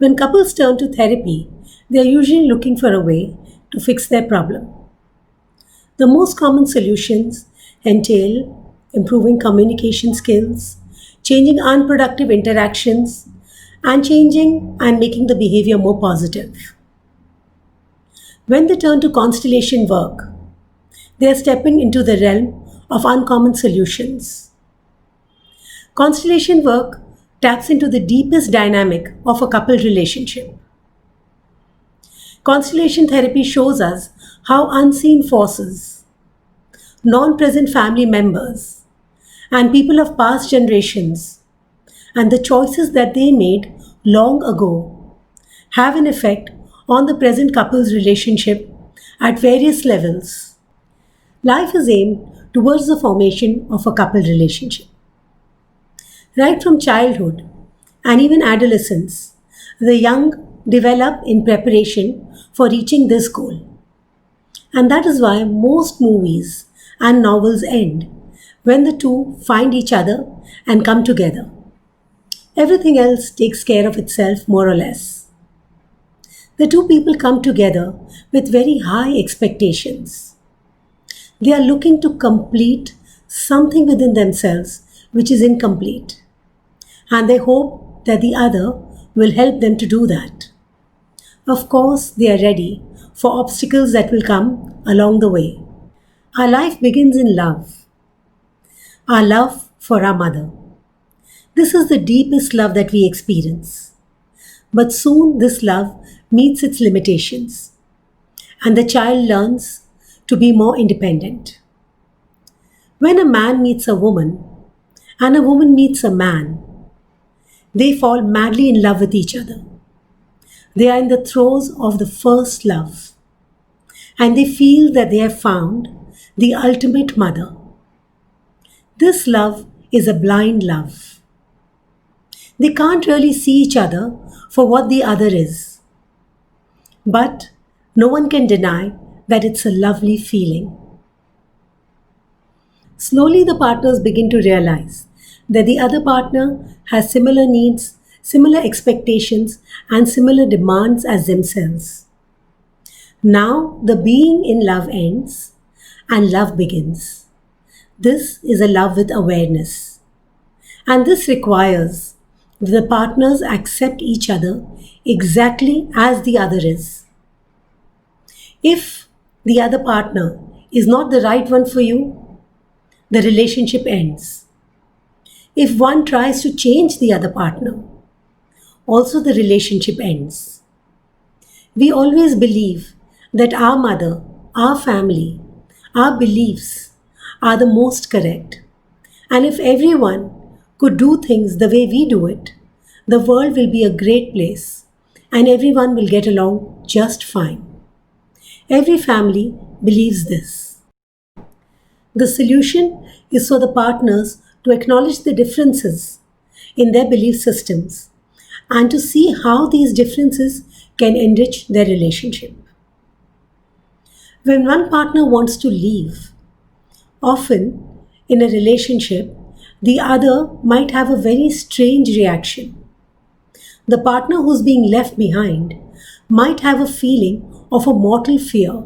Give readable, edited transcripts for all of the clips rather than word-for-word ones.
When couples turn to therapy, they are usually looking for a way to fix their problem. The most common solutions entail improving communication skills, changing unproductive interactions, and changing and making the behavior more positive. When they turn to constellation work, they are stepping into the realm of uncommon solutions. Constellation work taps into the deepest dynamic of a couple relationship. Constellation therapy shows us how unseen forces, non present family members, and people of past generations, and the choices that they made long ago have an effect on the present couple's relationship at various levels. Life is aimed towards the formation of a couple relationship. Right from childhood and even adolescence, the young develop in preparation for reaching this goal. And that is why most movies and novels end when the two find each other and come together. Everything else takes care of itself more or less. The two people come together with very high expectations. They are looking to complete something within themselves which is incomplete, and they hope that the other will help them to do that. Of course, they are ready for obstacles that will come along the way. Our life begins in love, our love for our mother. This is the deepest love that we experience. But soon this love meets its limitations, and the child learns to be more independent. When a man meets a woman and a woman meets a man, they fall madly in love with each other. They are in the throes of the first love, and they feel that they have found the ultimate mother. This love is a blind love. They can't really see each other for what the other is. But no one can deny that it's a lovely feeling. Slowly, the partners begin to realize that the other partner has similar needs, similar expectations, and similar demands as themselves. Now, the being in love ends and love begins. This is a love with awareness. And this requires that the partners accept each other exactly as the other is. If the other partner is not the right one for you, the relationship ends. If one tries to change the other partner, also the relationship ends. We always believe that our mother, our family, our beliefs are the most correct. And if everyone could do things the way we do it, the world will be a great place and everyone will get along just fine. Every family believes this. The solution is for the partners to acknowledge the differences in their belief systems and to see how these differences can enrich their relationship. When one partner wants to leave, often in a relationship, the other might have a very strange reaction. The partner who's being left behind might have a feeling of a mortal fear.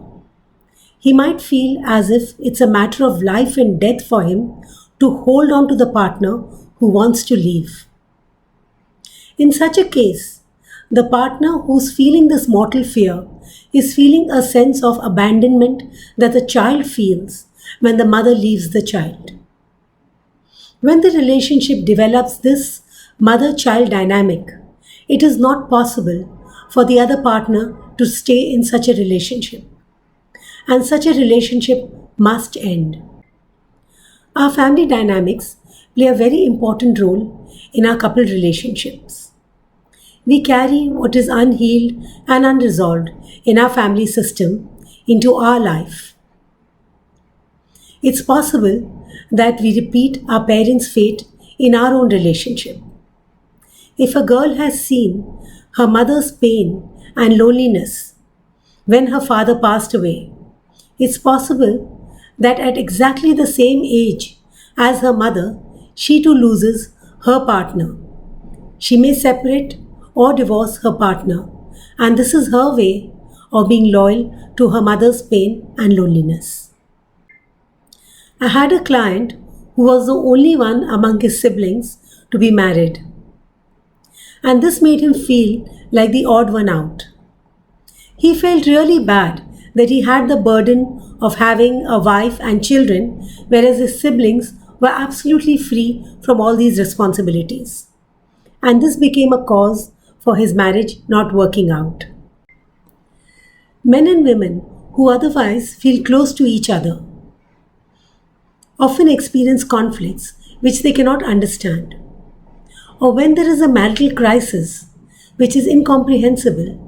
He might feel as if it's a matter of life and death for him to hold on to the partner who wants to leave. In such a case, the partner who's feeling this mortal fear is feeling a sense of abandonment that the child feels when the mother leaves the child. When the relationship develops this mother-child dynamic, it is not possible for the other partner to stay in such a relationship. And such a relationship must end. Our family dynamics play a very important role in our couple relationships. We carry what is unhealed and unresolved in our family system into our life. It's possible that we repeat our parents' fate in our own relationship. If a girl has seen her mother's pain and loneliness when her father passed away, it's possible that at exactly the same age as her mother, she too loses her partner. She may separate or divorce her partner, and this is her way of being loyal to her mother's pain and loneliness. I had a client who was the only one among his siblings to be married, and this made him feel like the odd one out. He felt really bad that he had the burden of having a wife and children, whereas his siblings were absolutely free from all these responsibilities. And this became a cause for his marriage not working out. Men and women who otherwise feel close to each other often experience conflicts which they cannot understand. Or when there is a marital crisis which is incomprehensible,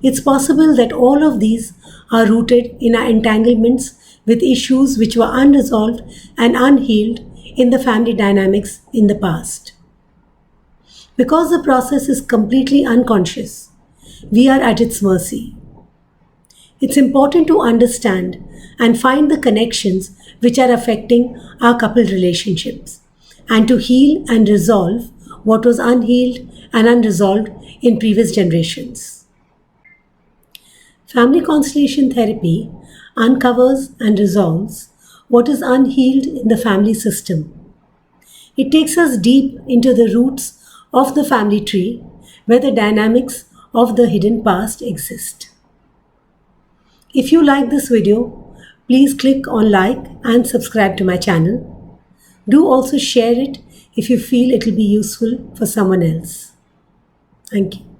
it's possible that all of these are rooted in our entanglements with issues which were unresolved and unhealed in the family dynamics in the past. Because the process is completely unconscious, we are at its mercy. It's important to understand and find the connections which are affecting our coupled relationships and to heal and resolve what was unhealed and unresolved in previous generations. Family constellation therapy uncovers and resolves what is unhealed in the family system. It takes us deep into the roots of the family tree where the dynamics of the hidden past exist. If you like this video, please click on like and subscribe to my channel. Do also share it if you feel it will be useful for someone else. Thank you.